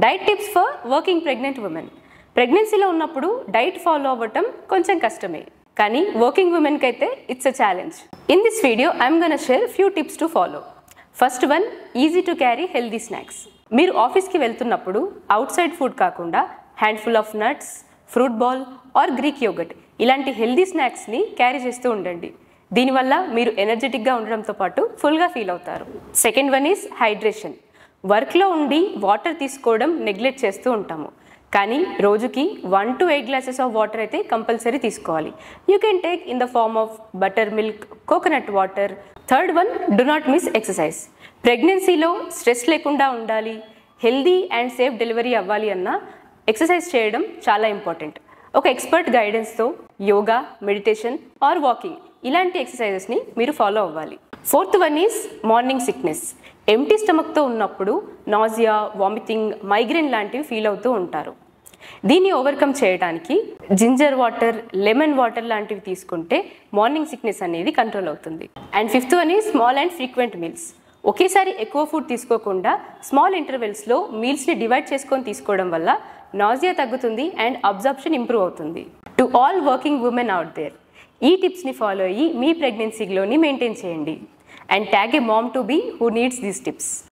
Diet tips for working pregnant women. ప్రెగ్నెన్సీలో ఉన్నప్పుడు diet follow అవ్వటం కొంచెం కష్టమే, కానీ వర్కింగ్ ఉమెన్కి అయితే it's a challenge. In this video I'm gonna share few tips to follow. First one, easy to carry healthy snacks. మీరు ఆఫీస్కి వెళ్తున్నప్పుడు అవుట్ సైడ్ ఫుడ్ కాకుండా handful of nuts, fruit bowl or Greek yogurt ఇలాంటి healthy స్నాక్స్ని carry చేస్తూ ఉండండి. దీనివల్ల మీరు ఎనర్జెటిక్గా ఉండడంతో పాటు ఫుల్గా ఫీల్ అవుతారు. Second one is hydration. వర్క్లో ఉండి వాటర్ తీసుకోవడం నెగ్లెక్ట్ చేస్తూ ఉంటాము, కానీ రోజుకి 1 to 8 glasses ఆఫ్ వాటర్ అయితే కంపల్సరీ తీసుకోవాలి. You can take in the form of buttermilk, coconut water. Third one, do not miss exercise. ప్రెగ్నెన్సీలో స్ట్రెస్ లేకుండా ఉండాలి, హెల్దీ అండ్ సేఫ్ డెలివరీ అవ్వాలి అన్నా ఎక్సర్సైజ్ చేయడం చాలా ఇంపార్టెంట్. ఒక ఎక్స్పర్ట్ గైడెన్స్తో యోగా, మెడిటేషన్ ఆర్ వాకింగ్ ఇలాంటి ఎక్సర్సైజెస్ని మీరు ఫాలో అవ్వాలి. Fourth one is morning sickness. Empty స్టమక్తో ఉన్నప్పుడు నాజియా, వామిటింగ్, మైగ్రేన్ లాంటివి ఫీల్ అవుతూ ఉంటారు. దీన్ని ఓవర్కమ్ చేయడానికి జింజర్ వాటర్, లెమన్ వాటర్ లాంటివి తీసుకుంటే మార్నింగ్ సిక్నెస్ అనేది కంట్రోల్ అవుతుంది. And fifth one is small and frequent meals. ఒకేసారి ఎక్కువ ఫుడ్ తీసుకోకుండా స్మాల్ ఇంటర్వెల్స్లో మీల్స్ని డివైడ్ చేసుకొని తీసుకోవడం వల్ల నాజియా తగ్గుతుంది అండ్ అబ్జార్ప్షన్ ఇంప్రూవ్ అవుతుంది. To all working women out there, ఈ టిప్స్ని ఫాలో అయ్యి మీ ప్రెగ్నెన్సీ గ్లోని మెయింటైన్ చేయండి. And tag a mom to be who needs these tips.